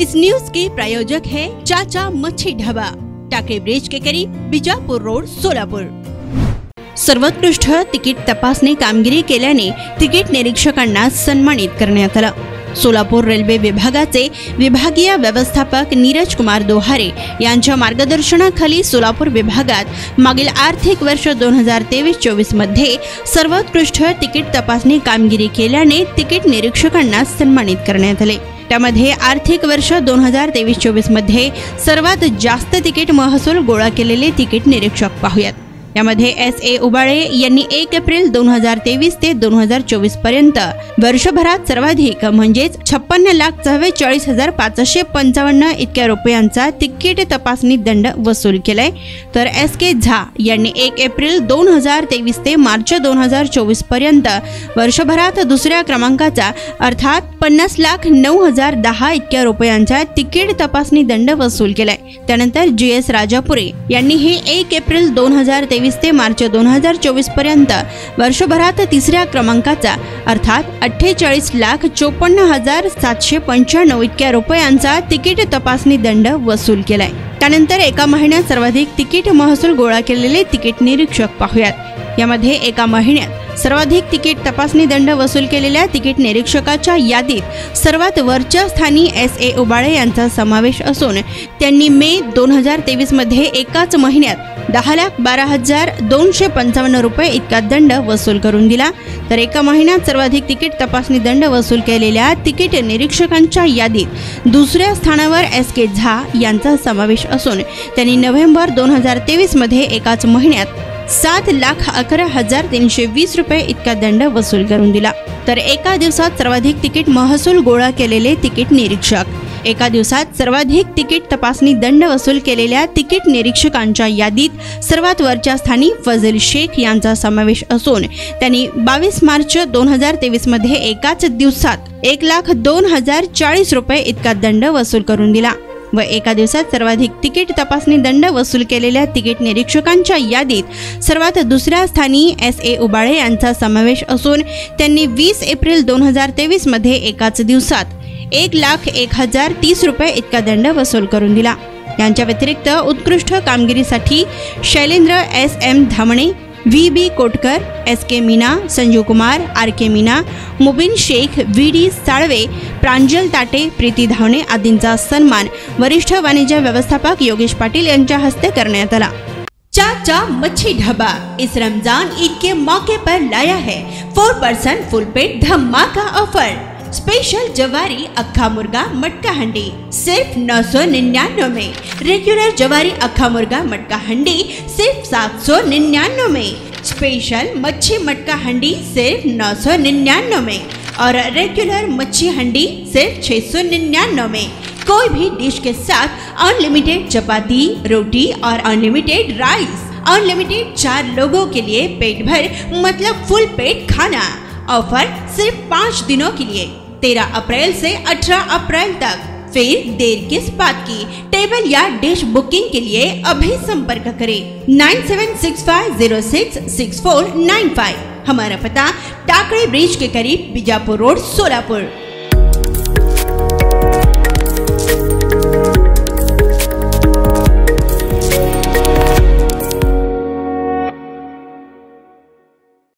इस news के प्रायोजक है चाचा मच्छी ढाबा, टाकळी ब्रिज के करीब, बिजापूर रोड, सोलापूर। सर्वोत्कृष्ट तिकीट तपासणी कामगिरी केल्याने तिकीट निरीक्षकांना सन्मानित करण्यात आलं। सोलापूर रेल्वे विभागाचे विभागीय व्यवस्थापक नीरज कुमार दोहारे यांच्या मार्गदर्शनाखाली सोलापूर विभागात मागील आर्थिक वर्ष 2023-24 मध्ये सर्वोत्कृष्ट तिकीट तपासणी कामगिरी केल्याने तिकीट निरीक्षकांना सन्मानित करण्यात आले। त्यामध्ये आर्थिक वर्ष 2023-24 मध्ये सर्वात जास्त तिकीट महसूल गोळा केलेले तिकीट निरीक्षक पाहूयात। यामध्ये SA उबाळे यांनी 1 एप्रिल 2023 ते 2024 पर्यंत वर्षभरात सर्वाधिक म्हणजेच 56,44,555 इतक्या रुपयांचा तिकीट तपासणी दंड वसूल केलाय। तर SK झा यांनी 1 एप्रिल 2023 ते मार्च 2024 पर्यंत वर्षभरात दुसऱ्या क्रमांकाचा अर्थात 50,09,010 इतक्या रुपयांचा तिकीट तपासणी दंड वसूल केलाय। त्यानंतर GS राजापुरे यांनीही 1 एप्रिल 2023 ते मार्च 2024 पर्यंत वर्षभरात तिसऱ्या क्रमांकाचा अर्थात 48,54,795 इतक्या रुपयांचा तिकीट तपासणी दंड वसूल केलाय। त्यानंतर एका महिन्यात सर्वाधिक तिकीट महसूल गोळा केलेले तिकीट निरीक्षक पाहूयात। यामध्ये एका महिन्यात सर्वाधिक तिकीट तपासणी दंड वसूल केलेल्या तिकीट निरीक्षकाच्या यादीत सर्वात वरच्या स्थानी SA उबाळे यांचा समावेश असून त्यांनी मे 2023 मध्ये एकाच महिन्यात 10,12,255 रुपये इतका दंड वसूल करून दिला। तर एका महिन्यात सर्वाधिक तिकीट तपासणी दंड वसूल केलेल्या तिकीट निरीक्षकांच्या यादीत दुसऱ्या स्थानावर SK झा यांचा समावेश असून त्यांनी नोव्हेंबर 2023 मध्ये एकाच महिन्यात 7,11,320 रुपये इतका दंड वसूल करून दिला। तर एका दिवसात सर्वाधिक तिकीट महसूल गोळा केलेले तिकीट निरीक्षक, एका दिवसात सर्वाधिक तिकीट तपासणी दंड वसूल केलेल्या तिकीट निरीक्षकांच्या यादीत सर्वात वरच्या स्थानी फजल शेख यांचा समावेश असून त्यांनी 22 मार्च 2023 मध्ये एकाच दिवसात 1,02,040 रुपये इतका दंड वसूल करून दिला व एका दिवसात सर्वाधिक तिकीट तपासणी दंड वसूल केलेल्या तिकीट निरीक्षकांच्या यादीत सर्वात दुसऱ्या स्थानी SA उबाळे यांचा समावेश असून त्यांनी 20 एप्रिल 2023 मध्ये एकाच दिवसात 1,01,030 रुपये इतका दंड वसूल करून दिला। यांच्या व्यतिरिक्त उत्कृष्ट कामगिरीसाठी Shailendra SM Dhamane, VB Kotkar, SK Meena, Sanju Kumar, RK Meena, मुबीन शेख, VD साळवे, प्रांजल ताटे, प्रीती धावणे आदींचा सन्मान वरिष्ठ वाणिज्य व्यवस्थापक योगेश पाटील यांच्या हस्ते करण्यात आला। चाचा मच्छी ढाबा इस रमजान ईद के मौके पर लाया है 4% फुल पेट धमाका ऑफर। स्पेशल जवारी अक्खा मुर्गा मटका हंडी सिर्फ 999 में, रेगुलर जवारी अक्खा मुर्गा मटका हंडी सिर्फ 799 में, स्पेशल मच्छी मटका हंडी सिर्फ 999 में और रेगुलर मच्छी हंडी सिर्फ 699 में। कोई भी डिश के साथ अनलिमिटेड चपाती, रोटी और अनलिमिटेड राइस, अनलिमिटेड 4 लोगों के लिए पेट भर मतलब फुल पेट खाना। ऑफर सिर्फ 5 दिनों के लिए 13 अप्रैल से 18 अप्रैल तक। फिर देर किस बात की, टेबल या डिश बुकिंग के लिए अभी संपर्क करें 9765066495। हमारा पता टाकळी ब्रिज के करीब, बिजापुर रोड, सोलापुर।